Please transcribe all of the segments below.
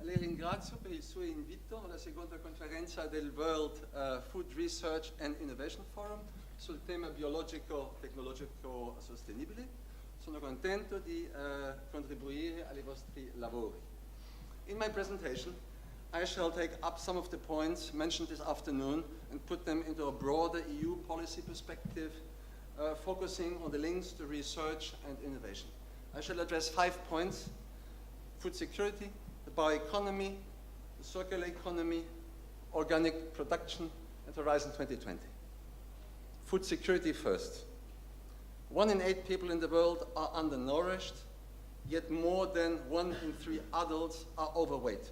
Le ringrazio per il suo invito alla seconda conferenza del World Food Research and Innovation Forum sul tema biologico-tecnologico sostenibile. Sono contento di contribuire ai vostri lavori. In my presentation, I shall take up some of the points mentioned this afternoon and put them into a broader EU policy perspective, focusing on the links to research and innovation. I shall address 5 points: food security, the bioeconomy, the circular economy, organic production, and Horizon 2020. Food security first. 1 in 8 people in the world are undernourished, yet more than 1 in 3 adults are overweight.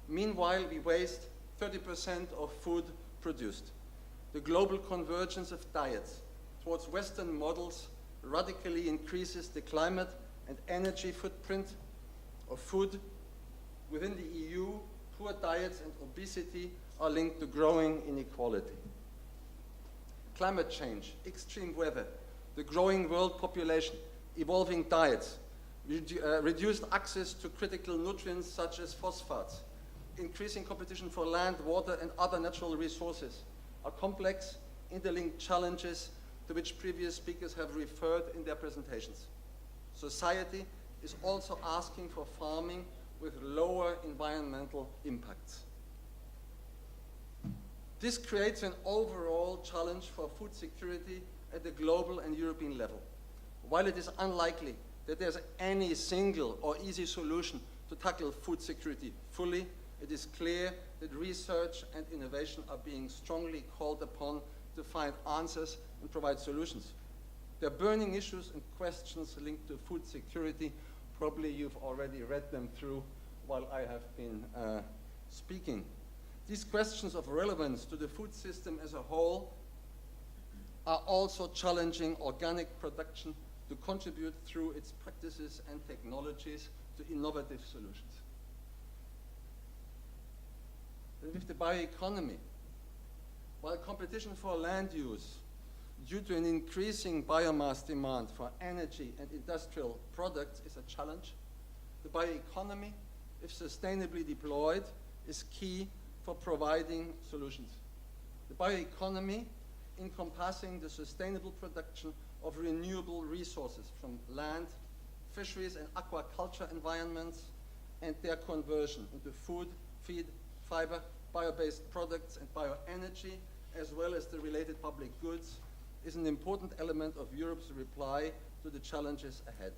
Meanwhile, we waste 30% of food produced. The global convergence of diets towards Western models radically increases the climate and energy footprint of food. Within the EU, poor diets and obesity are linked to growing inequality. Climate change, extreme weather, the growing world population, evolving diets, reduced access to critical nutrients such as phosphates, increasing competition for land, water, and other natural resources are complex, interlinked challenges to which previous speakers have referred in their presentations. Society is also asking for farming with lower environmental impacts. This creates an overall challenge for food security at the global and European level. While it is unlikely that there's any single or easy solution to tackle food security fully, it is clear that research and innovation are being strongly called upon to find answers and provide solutions. There are burning issues and questions linked to food security. Probably you've already read them through while I have been speaking. These questions of relevance to the food system as a whole are also challenging organic production to contribute through its practices and technologies to innovative solutions. And with the bioeconomy, while competition for land use due to an increasing biomass demand for energy and industrial products is a challenge, the bioeconomy, if sustainably deployed, is key for providing solutions. The bioeconomy, encompassing the sustainable production of renewable resources from land, fisheries, and aquaculture environments, and their conversion into food, feed, fiber, bio-based products, and bioenergy, as well as the related public goods, is an important element of Europe's reply to the challenges ahead.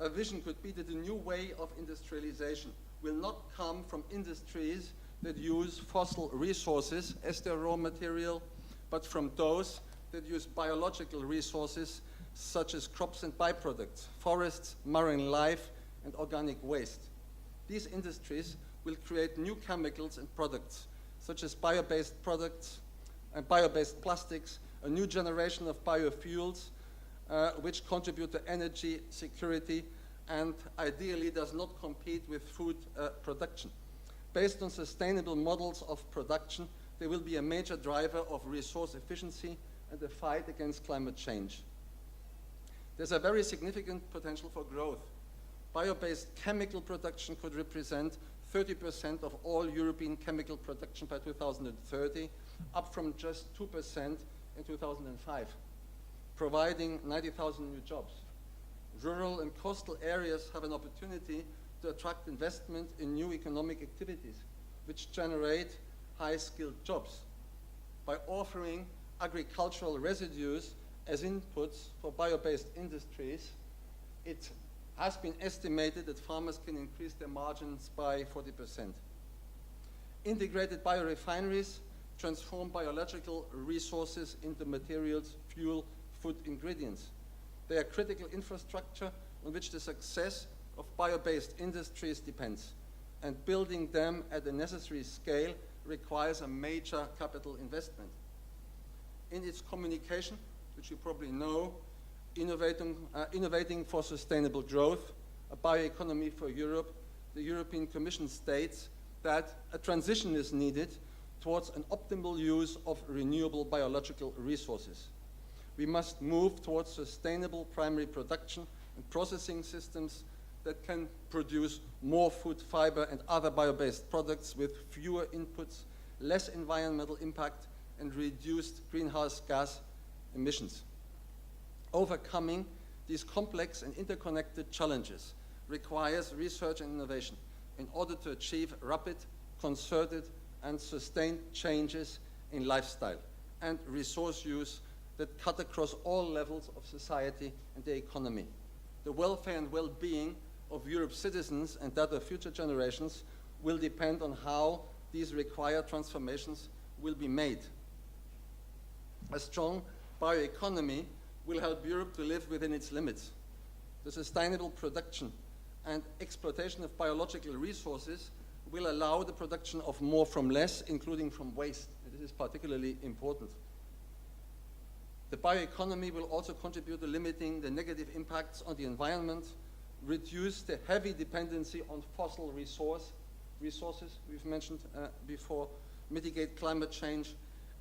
A vision could be that the new way of industrialization will not come from industries that use fossil resources as their raw material, but from those that use biological resources such as crops and byproducts, forests, marine life, and organic waste. These industries will create new chemicals and products, such as bio-based products and bio-based plastics, a new generation of biofuels, which contribute to energy security and ideally does not compete with food production. Based on sustainable models of production, they will be a major driver of resource efficiency and the fight against climate change. There's a very significant potential for growth. Bio-based chemical production could represent 30% of all European chemical production by 2030, up from just 2% in 2005, providing 90,000 new jobs. Rural and coastal areas have an opportunity to attract investment in new economic activities, which generate high-skilled jobs. By offering agricultural residues as inputs for bio-based industries, it has been estimated that farmers can increase their margins by 40%. Integrated biorefineries transform biological resources into materials, fuel, food ingredients. They are critical infrastructure on which the success of bio-based industries depends, and building them at the necessary scale requires a major capital investment. In its communication, which you probably know, Innovating for Sustainable Growth, a Bioeconomy for Europe, the European Commission states that a transition is needed towards an optimal use of renewable biological resources. We must move towards sustainable primary production and processing systems that can produce more food, fiber, and other bio-based products with fewer inputs, less environmental impact, and reduced greenhouse gas emissions. Overcoming these complex and interconnected challenges requires research and innovation in order to achieve rapid, concerted, and sustained changes in lifestyle and resource use that cut across all levels of society and the economy. The welfare and well-being of Europe's citizens and that of future generations will depend on how these required transformations will be made. A strong bioeconomy will help Europe to live within its limits. The sustainable production and exploitation of biological resources will allow the production of more from less, including from waste. This is particularly important. The bioeconomy will also contribute to limiting the negative impacts on the environment, reduce the heavy dependency on fossil resources we've mentioned before, mitigate climate change,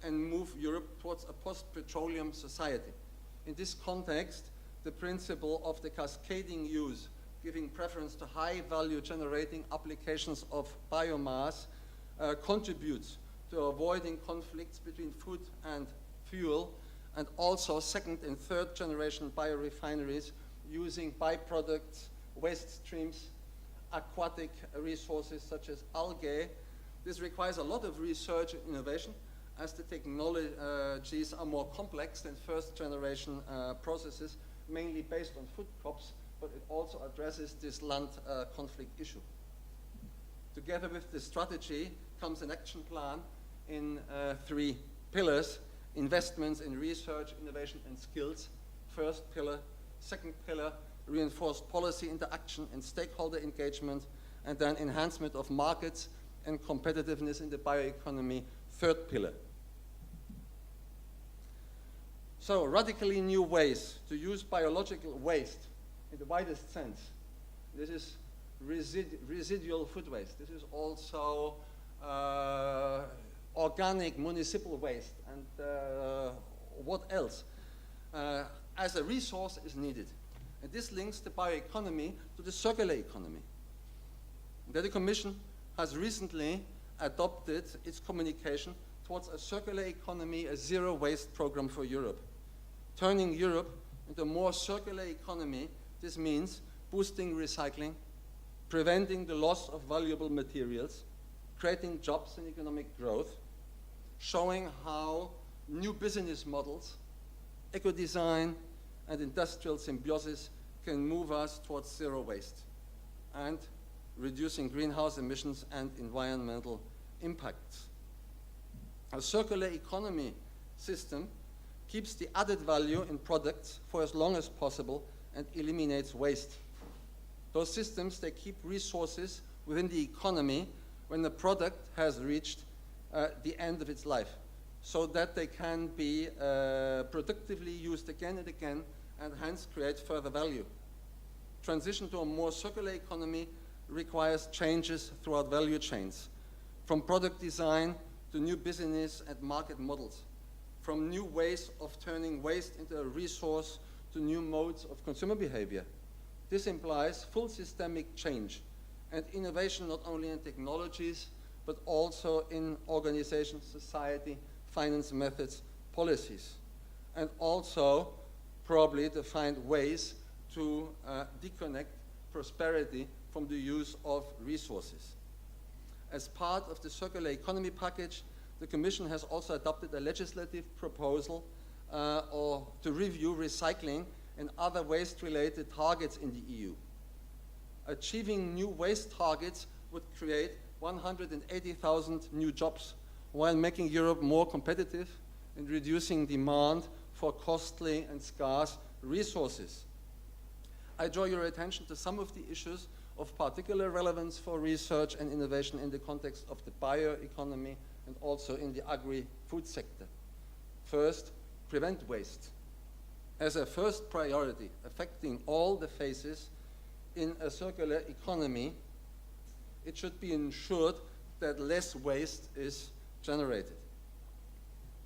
and move Europe towards a post-petroleum society. In this context, the principle of the cascading use, giving preference to high-value generating applications of biomass, contributes to avoiding conflicts between food and fuel, and also second and third generation biorefineries using byproducts, waste streams, aquatic resources such as algae. This requires a lot of research and innovation, as the technologies are more complex than first generation processes, mainly based on food crops, but it also addresses this land conflict issue. Together with this strategy comes an action plan in 3 pillars: investments in research, innovation, and skills, first pillar; second pillar, reinforced policy interaction and stakeholder engagement; and then enhancement of markets and competitiveness in the bioeconomy, third pillar. So, radically new ways to use biological waste in the widest sense. This is residual food waste. This is also organic municipal waste, and what else as a resource is needed. And this links the bioeconomy to the circular economy. The Commission has recently adopted its communication towards a circular economy, a zero waste program for Europe. Turning Europe into a more circular economy, this means boosting recycling, preventing the loss of valuable materials, creating jobs and economic growth, showing how new business models, eco-design, and industrial symbiosis can move us towards zero waste, and reducing greenhouse emissions and environmental impacts. A circular economy system keeps the added value in products for as long as possible and eliminates waste. Those systems, they keep resources within the economy when the product has reached the end of its life, so that they can be productively used again and again, and hence create further value. Transition to a more circular economy requires changes throughout value chains, from product design to new business and market models, from new ways of turning waste into a resource to new modes of consumer behavior. This implies full systemic change and innovation not only in technologies, but also in organization, society, finance methods, policies, and also probably to find ways to disconnect prosperity from the use of resources. As part of the circular economy package, the Commission has also adopted a legislative proposal to review recycling and other waste-related targets in the EU. Achieving new waste targets would create 180,000 new jobs, while making Europe more competitive and reducing demand for costly and scarce resources. I draw your attention to some of the issues of particular relevance for research and innovation in the context of the bioeconomy and also in the agri-food sector. First, prevent waste. As a first priority affecting all the phases in a circular economy, it should be ensured that less waste is generated.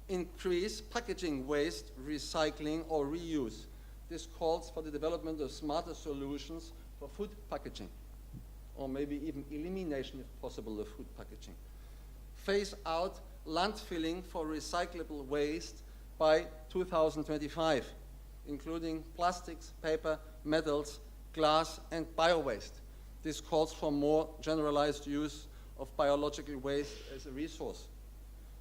Increase packaging waste, recycling, or reuse. This calls for the development of smarter solutions for for food packaging, or maybe even elimination, if possible, of food packaging. Phase out landfilling for recyclable waste by 2025, including plastics, paper, metals, glass, and bio-waste. This calls for more generalized use of biological waste as a resource.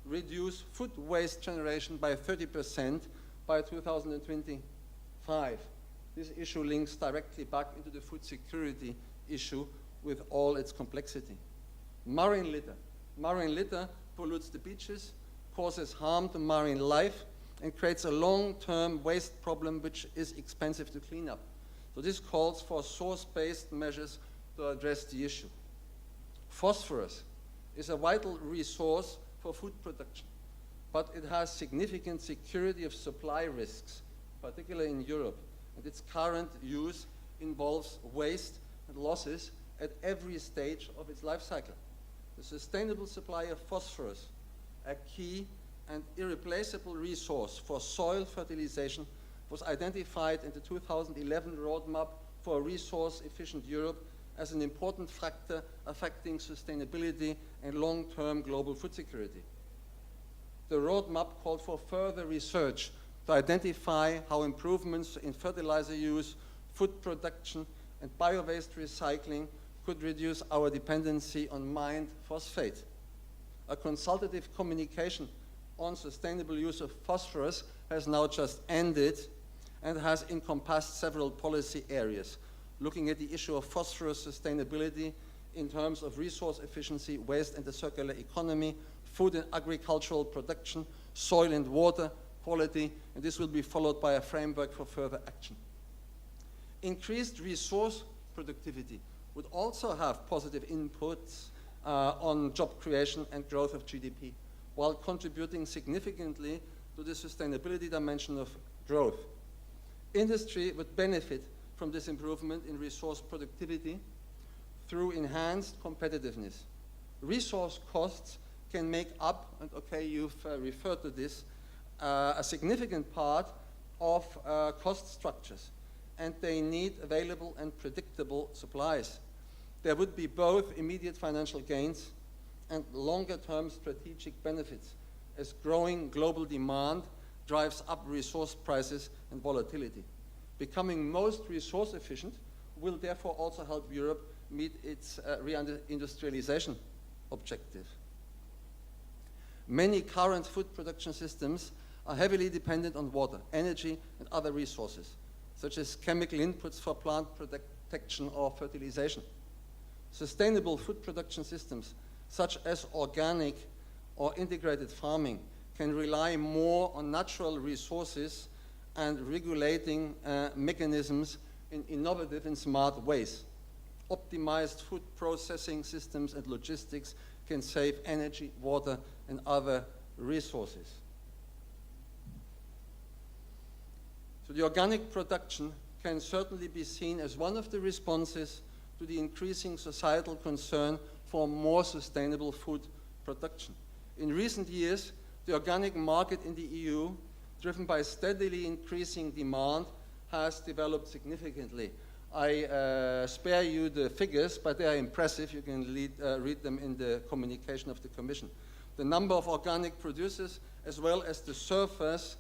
Reduce food waste generation by 30% by 2025. This issue links directly back into the food security issue with all its complexity. Marine litter. Marine litter pollutes the beaches, causes harm to marine life, and creates a long-term waste problem which is expensive to clean up. So this calls for source-based measures to address the issue. Phosphorus is a vital resource for food production, but it has significant security of supply risks, particularly in Europe, and its current use involves waste and losses at every stage of its life cycle. The sustainable supply of phosphorus, a key and irreplaceable resource for soil fertilization, was identified in the 2011 roadmap for a resource-efficient Europe as an important factor affecting sustainability and long-term global food security. The roadmap called for further research to identify how improvements in fertilizer use, food production, and bio-waste recycling could reduce our dependency on mined phosphate. A consultative communication on sustainable use of phosphorus has now just ended and has encompassed several policy areas, looking at the issue of phosphorus sustainability in terms of resource efficiency, waste and the circular economy, food and agricultural production, soil and water quality, and this will be followed by a framework for further action. Increased resource productivity would also have positive inputs on job creation and growth of GDP, while contributing significantly to the sustainability dimension of growth. Industry would benefit from this improvement in resource productivity through enhanced competitiveness. Resource costs can make up, and okay, you've referred to this, a significant part of cost structures, and they need available and predictable supplies. There would be both immediate financial gains and longer-term strategic benefits as growing global demand drives up resource prices and volatility. Becoming most resource efficient will therefore also help Europe meet its reindustrialization objective. Many current food production systems are heavily dependent on water, energy, and other resources, such as chemical inputs for plant protection or fertilization. Sustainable food production systems, such as organic or integrated farming, can rely more on natural resources and regulating mechanisms in innovative and smart ways. Optimized food processing systems and logistics can save energy, water, and other resources. So the organic production can certainly be seen as one of the responses to the increasing societal concern for more sustainable food production. In recent years, the organic market in the EU, driven by steadily increasing demand, has developed significantly. I spare you the figures, but they are impressive. You can read them in the communication of the Commission. The number of organic producers, as well as the surface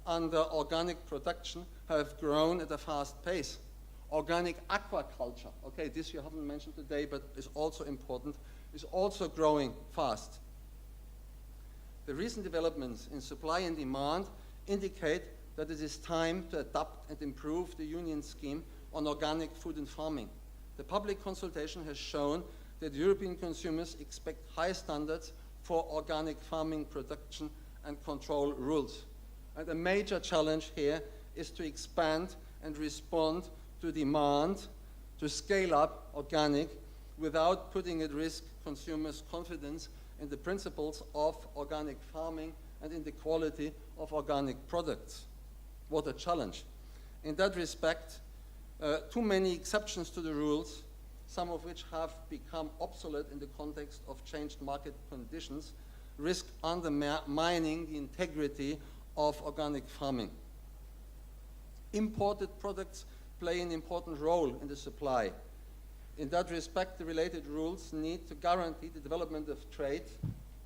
under organic production, have grown at a fast pace. Organic aquaculture, okay, this you haven't mentioned today, but is also important, is also growing fast. The recent developments in supply and demand indicate that it is time to adapt and improve the Union scheme on organic food and farming. The public consultation has shown that European consumers expect high standards for organic farming production and control rules. And a major challenge here is to expand and respond to demand to scale up organic without putting at risk consumers' confidence in the principles of organic farming and in the quality of organic products. What a challenge. In that respect, too many exceptions to the rules, some of which have become obsolete in the context of changed market conditions, risk undermining the integrity of organic farming. Imported products play an important role in the supply. In that respect, the related rules need to guarantee the development of trade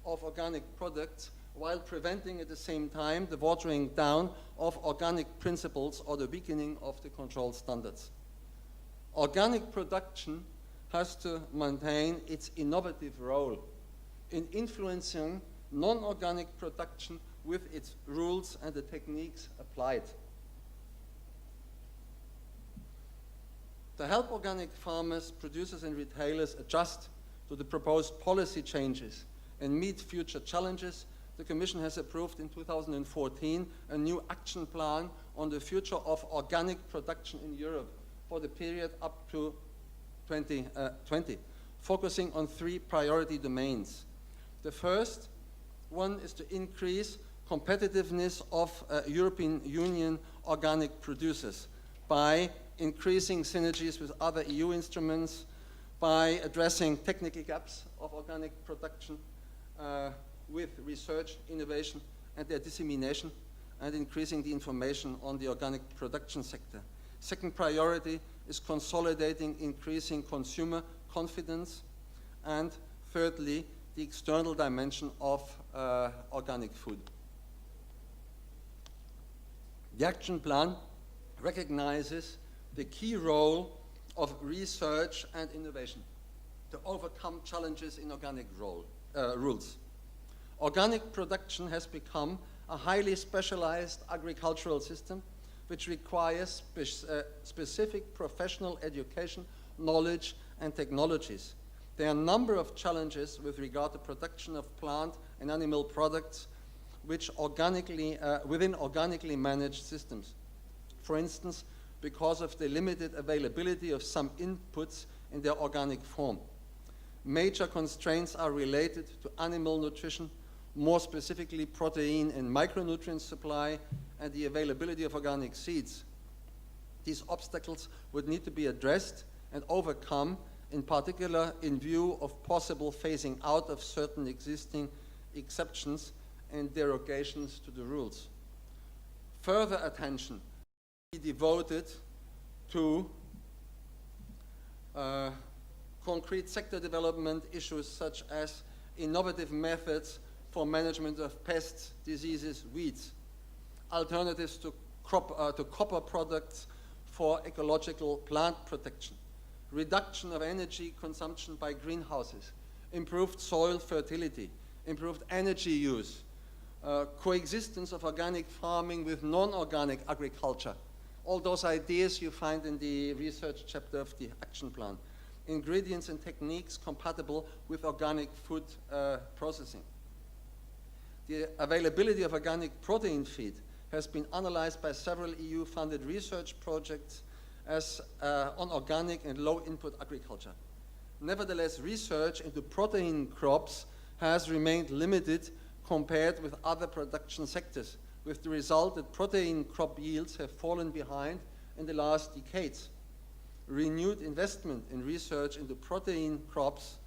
of organic products while preventing at the same time the watering down of organic principles or the weakening of the control standards. Organic production has to maintain its innovative role in influencing non-organic production with its rules and the techniques applied. To help organic farmers, producers and retailers adjust to the proposed policy changes and meet future challenges, the Commission has approved in 2014 a new action plan on the future of organic production in Europe for the period up to 2020, focusing on 3 priority domains. The first one is to increase competitiveness of European Union organic producers by increasing synergies with other EU instruments, by addressing technical gaps of organic production, with research, innovation, and their dissemination, and increasing the information on the organic production sector. Second priority is consolidating increasing consumer confidence, and thirdly, the external dimension of organic food. The action plan recognizes the key role of research and innovation to overcome challenges in organic rules. Organic production has become a highly specialized agricultural system which requires specific professional education, knowledge, and technologies. There are a number of challenges with regard to production of plant and animal products which within organically managed systems. For instance, because of the limited availability of some inputs in their organic form. Major constraints are related to animal nutrition, more specifically protein and micronutrient supply, and the availability of organic seeds. These obstacles would need to be addressed and overcome, in particular in view of possible phasing out of certain existing exceptions and derogations to the rules. Further attention will be devoted to concrete sector development issues such as innovative methods for management of pests, diseases, weeds, alternatives to copper products for ecological plant protection, reduction of energy consumption by greenhouses, improved soil fertility, improved energy use, coexistence of organic farming with non-organic agriculture. All those ideas you find in the research chapter of the action plan. Ingredients and techniques compatible with organic food processing. The availability of organic protein feed has been analyzed by several EU-funded research projects as on organic and low-input agriculture. Nevertheless, research into protein crops has remained limited compared with other production sectors, with the result that protein crop yields have fallen behind in the last decades. Renewed investment in research into protein crops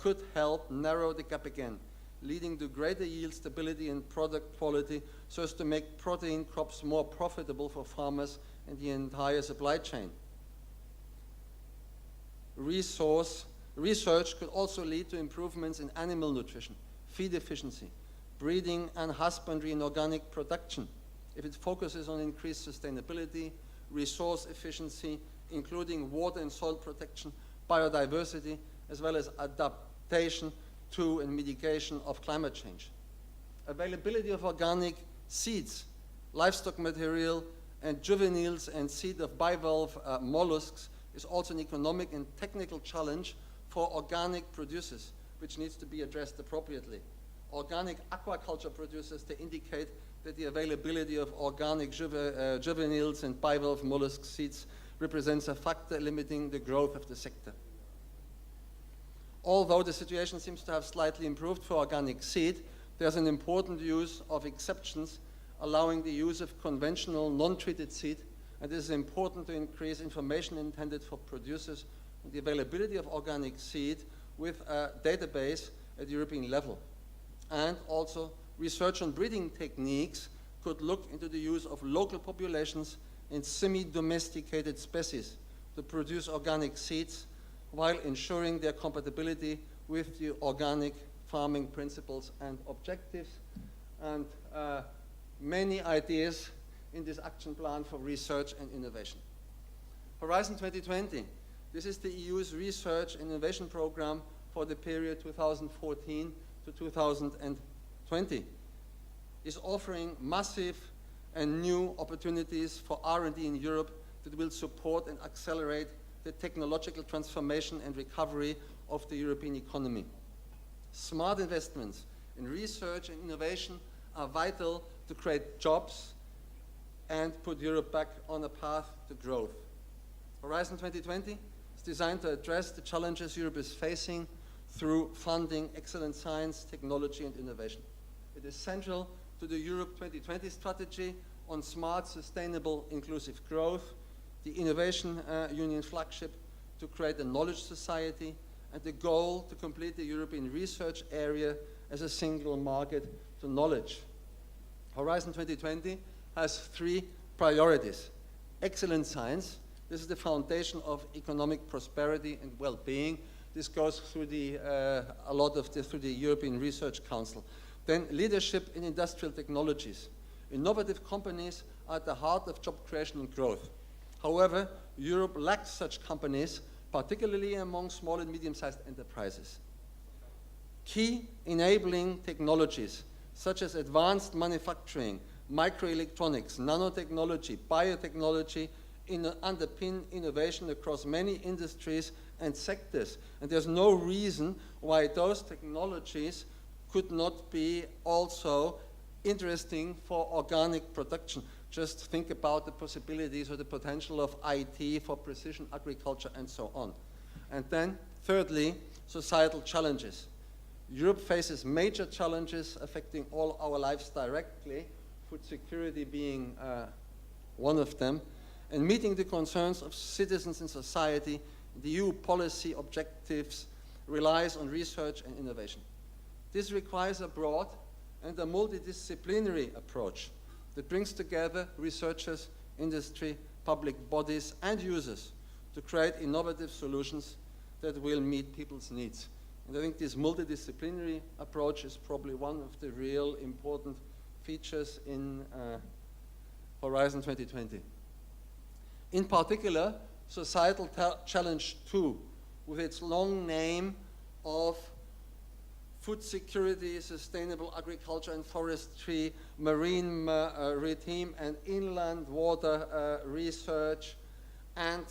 could help narrow the gap again, leading to greater yield stability and product quality so as to make protein crops more profitable for farmers and the entire supply chain. Research could also lead to improvements in animal nutrition, feed efficiency, breeding and husbandry in organic production, if it focuses on increased sustainability, resource efficiency, including water and soil protection, biodiversity, as well as adaptation to and mitigation of climate change. Availability of organic seeds, livestock material, and juveniles and seed of bivalve mollusks is also an economic and technical challenge for organic producers, which needs to be addressed appropriately. Organic aquaculture producers, they indicate that the availability of organic juveniles and bivalve mollusk seeds represents a factor limiting the growth of the sector. Although the situation seems to have slightly improved for organic seed, there's an important use of exceptions allowing the use of conventional non-treated seed, and this is important to increase information intended for producers on the availability of organic seed with a database at European level. And also research on breeding techniques could look into the use of local populations in semi-domesticated species to produce organic seeds while ensuring their compatibility with the organic farming principles and objectives, and many ideas in this action plan for research and innovation. Horizon 2020, this is the EU's research and innovation program for the period 2014 to 2020, is offering massive and new opportunities for R&D in Europe that will support and accelerate the technological transformation and recovery of the European economy. Smart investments in research and innovation are vital to create jobs and put Europe back on a path to growth. Horizon 2020 is designed to address the challenges Europe is facing through funding excellent science, technology, and innovation. It is central to the Europe 2020 strategy on smart, sustainable, inclusive growth, the Innovation Union flagship to create a knowledge society, and the goal to complete the European research area as a single market to knowledge. Horizon 2020 has three priorities. Excellent science. This is the foundation of economic prosperity and well-being. This goes through through the European Research Council. Then leadership in industrial technologies. Innovative companies are at the heart of job creation and growth. However, Europe lacks such companies, particularly among small and medium-sized enterprises. Key enabling technologies, such as advanced manufacturing, microelectronics, nanotechnology, biotechnology, underpin innovation across many industries and sectors. And there's no reason why those technologies could not be also interesting for organic production. Just think about the possibilities or the potential of IT for precision agriculture and so on. And then, thirdly, societal challenges. Europe faces major challenges affecting all our lives directly, food security being one of them, and meeting the concerns of citizens and society. The EU policy objectives relies on research and innovation. This requires a broad and a multidisciplinary approach that brings together researchers, industry, public bodies, and users to create innovative solutions that will meet people's needs. And I think this multidisciplinary approach is probably one of the real important features in Horizon 2020. In particular, Societal Challenge 2, with its long name of food security, sustainable agriculture and forestry, marine maritime and inland water research, and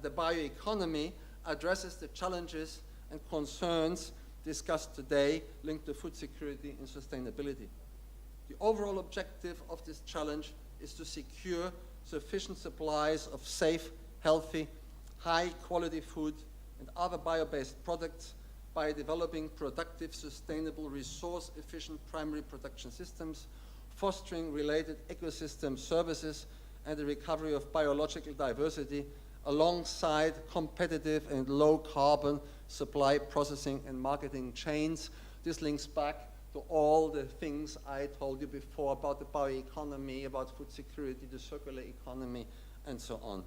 the bioeconomy, addresses the challenges and concerns discussed today linked to food security and sustainability. The overall objective of this challenge is to secure sufficient supplies of safe, healthy, high-quality food and other bio-based products by developing productive, sustainable, resource-efficient primary production systems, fostering related ecosystem services, and the recovery of biological diversity alongside competitive and low-carbon supply, processing, and marketing chains. This links back to all the things I told you before about the bioeconomy, about food security, the circular economy, and so on.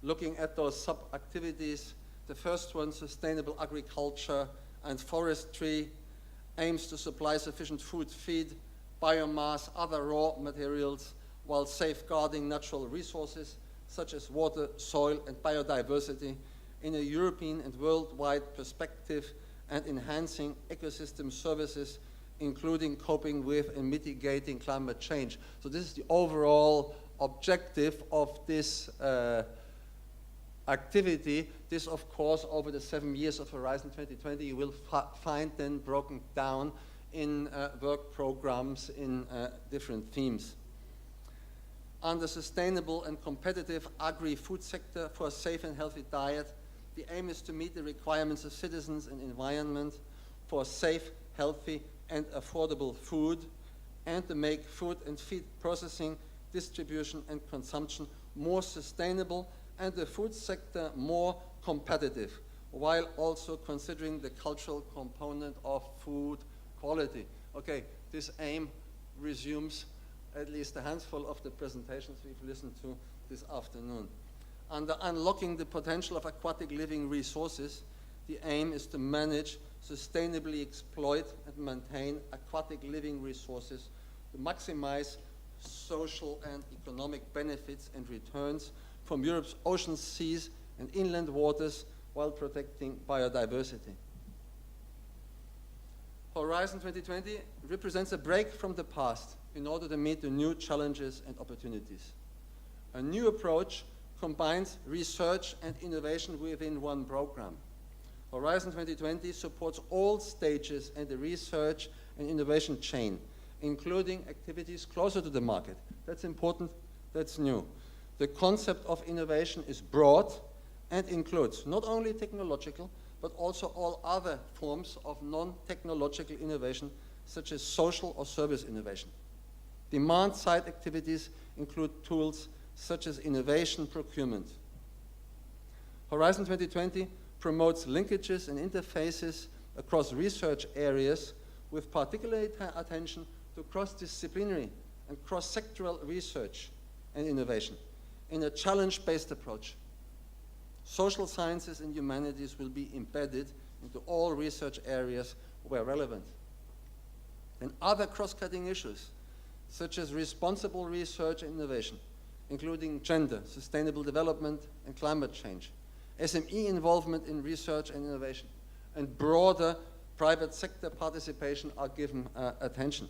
Looking at those sub-activities, the first one, sustainable agriculture and forestry, aims to supply sufficient food, feed, biomass, other raw materials, while safeguarding natural resources such as water, soil, and biodiversity in a European and worldwide perspective, and enhancing ecosystem services, including coping with and mitigating climate change. So this is the overall objective of this activity. This, of course, over the 7 years of Horizon 2020, you will find then broken down in work programs in different themes. Under sustainable and competitive agri-food sector for a safe and healthy diet, the aim is to meet the requirements of citizens and environment for safe, healthy, and affordable food, and to make food and feed processing, distribution, and consumption more sustainable and the food sector more competitive, while also considering the cultural component of food quality. Okay, this aim resumes at least a handful of the presentations we've listened to this afternoon. Under unlocking the potential of aquatic living resources, the aim is to manage, sustainably exploit, and maintain aquatic living resources to maximize social and economic benefits and returns from Europe's oceans, seas, and inland waters while protecting biodiversity. Horizon 2020 represents a break from the past in order to meet the new challenges and opportunities. A new approach combines research and innovation within one program. Horizon 2020 supports all stages in the research and innovation chain, including activities closer to the market. That's important, that's new. The concept of innovation is broad and includes not only technological, but also all other forms of non-technological innovation, such as social or service innovation. Demand-side activities include tools such as innovation procurement. Horizon 2020 promotes linkages and interfaces across research areas with particular attention to cross-disciplinary and cross-sectoral research and innovation in a challenge-based approach. Social sciences and humanities will be embedded into all research areas where relevant. And other cross-cutting issues, such as responsible research and innovation, including gender, sustainable development, and climate change, SME involvement in research and innovation, and broader private sector participation are given attention,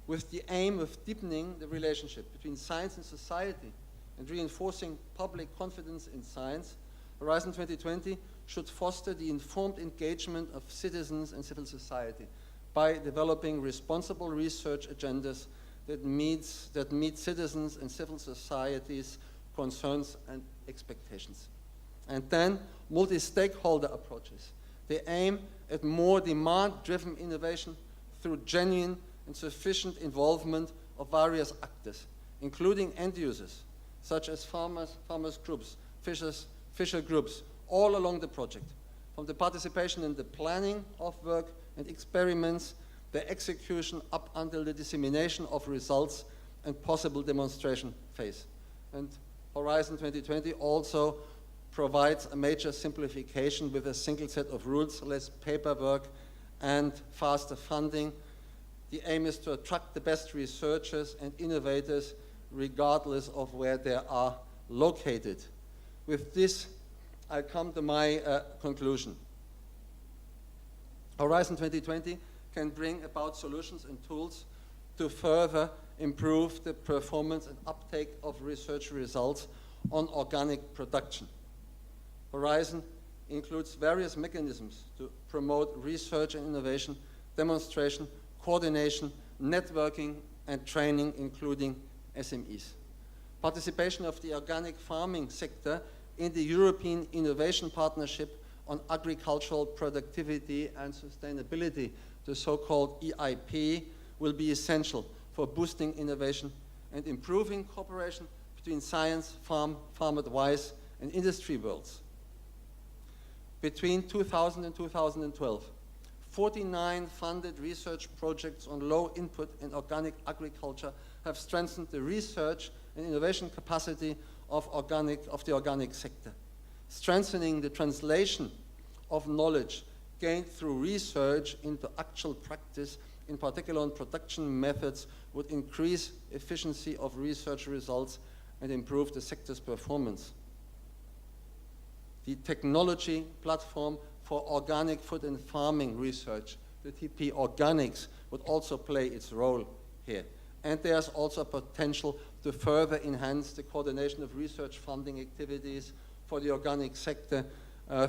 with the aim of deepening the relationship between science and society and reinforcing public confidence in science. Horizon 2020 should foster the informed engagement of citizens and civil society by developing responsible research agendas that meet citizens and civil society's concerns and expectations. And then multi-stakeholder approaches. They aim at more demand-driven innovation through genuine and sufficient involvement of various actors, including end users, such as farmers groups, fisher groups, all along the project, from the participation in the planning of work and experiments, the execution up until the dissemination of results and possible demonstration phase. And Horizon 2020 also provides a major simplification with a single set of rules, less paperwork, and faster funding. The aim is to attract the best researchers and innovators regardless of where they are located. With this, I come to my conclusion. Horizon 2020 can bring about solutions and tools to further improve the performance and uptake of research results on organic production. Horizon includes various mechanisms to promote research and innovation, demonstration, coordination, networking, and training, including SMEs. Participation of the organic farming sector in the European Innovation Partnership on Agricultural Productivity and Sustainability, the so-called EIP, will be essential for boosting innovation and improving cooperation between science, farm advice, and industry worlds. Between 2000 and 2012, 49 funded research projects on low input and organic agriculture have strengthened the research and innovation capacity of the organic sector. Strengthening the translation of knowledge gained through research into actual practice, in particular on production methods, would increase efficiency of research results and improve the sector's performance. The technology platform for organic food and farming research, the TP Organics, would also play its role here. And there's also potential to further enhance the coordination of research funding activities for the organic sector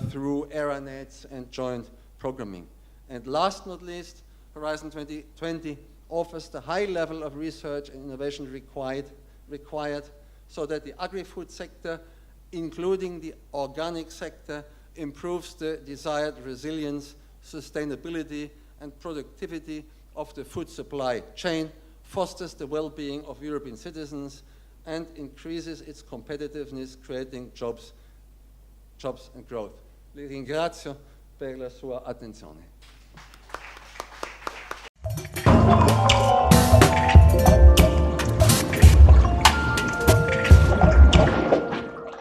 through ERA-nets and joint programming. And last not least, Horizon 2020 offers the high level of research and innovation required so that the agri-food sector, including the organic sector, improves the desired resilience, sustainability, and productivity of the food supply chain, fosters the well-being of European citizens, and increases its competitiveness, creating jobs and growth. Vi ringrazio per la sua attenzione.